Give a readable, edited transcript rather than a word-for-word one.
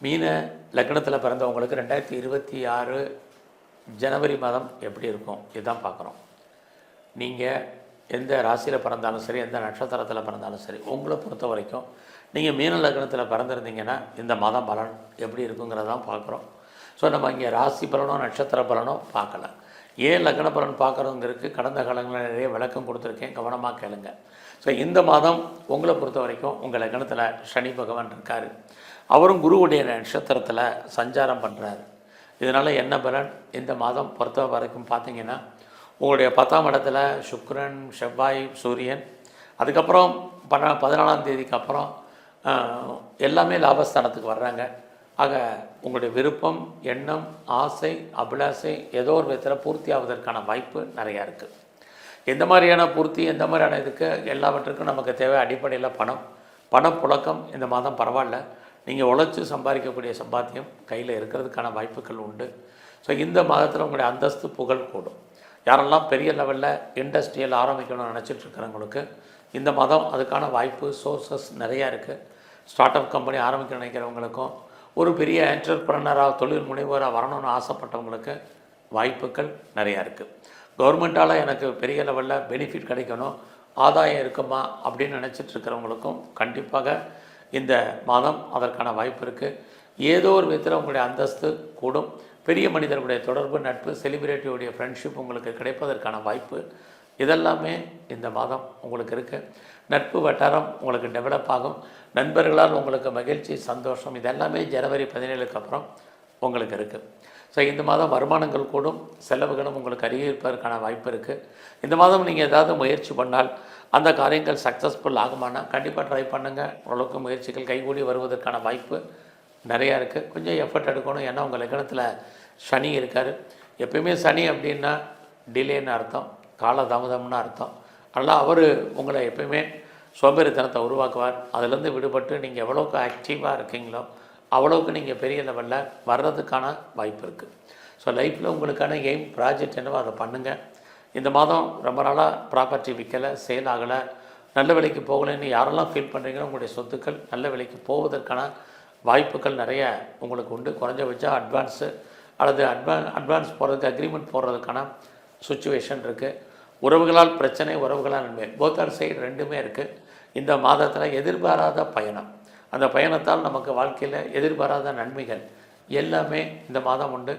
மீன லக்னத்தில் பிறந்தவங்களுக்கு 2026 ஜனவரி மாதம் எப்படி இருக்கும் இதுதான் பார்க்குறோம். நீங்கள் எந்த ராசியில் பிறந்தாலும் சரி, எந்த நட்சத்திரத்தில் பிறந்தாலும் சரி, உங்களை பொறுத்த வரைக்கும் நீங்கள் மீன லக்னத்தில் பிறந்திருந்தீங்கன்னா இந்த மாதம் பலன் எப்படி இருக்குங்கிறதான் பார்க்குறோம். ஸோ நம்ம இங்கே ராசி பலனோ நட்சத்திர பலனோ பார்க்கல. ஏன் லக்ன பலன் பார்க்குறோங்கிறதுக்கு கடந்த காலங்களில் நிறைய விளக்கம் கொடுத்துருக்கேன், கவனமாக கேளுங்க. ஸோ இந்த மாதம் உங்களை பொறுத்த வரைக்கும் உங்கள் லக்னத்தில் சனி பகவான் இருக்கார். அவரும் குருவுடைய நட்சத்திரத்தில் சஞ்சாரம் பண்ணுறாரு. இதனால் என்ன பலன் இந்த மாதம் பொறுத்த வரைக்கும் பார்த்தீங்கன்னா, உங்களுடைய 10ஆம் இடத்துல சுக்கிரன், செவ்வாய், சூரியன், அதுக்கப்புறம் 14ஆம் தேதிக்கு அப்புறம் எல்லாமே லாபஸ்தானத்துக்கு வர்றாங்க. ஆக உங்களுடைய விருப்பம், எண்ணம், ஆசை, அபிலாசை ஏதோ ஒரு விதத்தில் பூர்த்தி ஆவதற்கான வாய்ப்பு நிறையா இருக்குது. எந்த மாதிரியான பூர்த்தி, எந்த மாதிரியான இதுக்கு எல்லாவற்றுக்கும் நமக்கு தேவை அடிப்படையில் பணப்புழக்கம் இந்த மாதம் பரவாயில்ல. நீங்கள் உழைச்சி சம்பாதிக்கக்கூடிய சம்பாத்தியம் கையில் இருக்கிறதுக்கான வாய்ப்புகள் உண்டு. ஸோ இந்த மாதத்தில் உங்களுடைய அந்தஸ்து புகழ் கூடும். யாரெல்லாம் பெரிய லெவலில் இண்டஸ்ட்ரியல் ஆரம்பிக்கணும்னு நினச்சிட்டு இருக்கிறவங்களுக்கு இந்த மாதம் அதுக்கான வாய்ப்பு சோர்சஸ் நிறையா இருக்குது. ஸ்டார்ட் அப் கம்பெனி ஆரம்பிக்க நினைக்கிறவங்களுக்கும், ஒரு பெரிய என்டர்பிரனராக தொழில் முனைவோராக வரணும்னு ஆசைப்பட்டவங்களுக்கு வாய்ப்புகள் நிறையா இருக்குது. கவர்மெண்ட்டால் எனக்கு பெரிய லெவலில் பெனிஃபிட் கிடைக்கணும், ஆதாயம் இருக்குமா அப்படின்னு நினச்சிட்டு இருக்கிறவங்களுக்கும் கண்டிப்பாக இந்த மாதம் அதற்கான வாய்ப்பு இருக்குது. ஏதோ ஒரு விதத்தில் உங்களுடைய அந்தஸ்து கூடும். பெரிய மனிதர்களுடைய தொடர்பு, நட்பு, செலிபிரிட்டியுடைய ஃப்ரெண்ட்ஷிப் உங்களுக்கு கிடைப்பதற்கான வாய்ப்பு இதெல்லாமே இந்த மாதம் உங்களுக்கு இருக்குது. நட்பு வட்டாரம் உங்களுக்கு டெவலப் ஆகும். நண்பர்களால் உங்களுக்கு மகிழ்ச்சி, சந்தோஷம் இதெல்லாமே ஜனவரி 17க்கு அப்புறம் உங்களுக்கு இருக்குது. ஸோ இந்த மாதம் வருமானங்கள் கூடும், செலவுகளும் உங்களுக்கு அதிகரிப்பதற்கான வாய்ப்பு இருக்குது. இந்த மாதம் நீங்கள் ஏதாவது முயற்சி பண்ணால் அந்த காரியங்கள் சக்ஸஸ்ஃபுல் ஆகுமானா கண்டிப்பாக ட்ரை பண்ணுங்கள். ஓரளவுக்கு முயற்சிகள் கைகூடி வருவதற்கான வாய்ப்பு நிறையா இருக்குது. கொஞ்சம் எஃபர்ட் எடுக்கணும். ஏன்னா உங்கள் லக்னத்தில் சனி இருக்கார். எப்பயுமே சனி அப்படின்னா டிலேன்னு அர்த்தம், காலதாமதம்னு அர்த்தம். அதனால் அவர் உங்களை எப்பயுமே சோம்பேறித்தனத்தை உருவாக்குவார். அதிலேருந்து விடுபட்டு நீங்கள் எவ்வளோக்கு ஆக்டிவாக இருக்கீங்களோ அவ்வளோக்கு நீங்கள் பெரிய லெவலில் வர்றதுக்கான வாய்ப்பு இருக்குது. ஸோ லைஃப்பில் உங்களுக்கான எய்ம், ப்ராஜெக்ட் என்னவோ அதை பண்ணுங்கள். இந்த மாதம் ரொம்ப நாளாக ப்ராப்பர்ட்டி விற்கலை, சேல் ஆகலை, நல்ல விலைக்கு போகலைன்னு யாரெல்லாம் ஃபீல் பண்ணுறீங்களோ உங்களுடைய சொத்துக்கள் நல்ல விலைக்கு போவதற்கான வாய்ப்புகள் நிறைய உங்களுக்கு உண்டு. குறைஞ்சபட்சம் அட்வான்ஸு அல்லது அட்வான்ஸ் போடுறதுக்கு அக்ரிமெண்ட் போடுறதுக்கான சுச்சுவேஷன் இருக்குது. உறவுகளால் பிரச்சனை, உறவுகளால் நன்மை, போத் ஆர் சைடு ரெண்டுமே இருக்குது. இந்த மாதத்தில் எதிர்பாராத பயணம், அந்த பயணத்தால் நமக்கு வாழ்க்கையில் எதிர்பாராத நன்மைகள் எல்லாமே இந்த மாதம் உண்டு.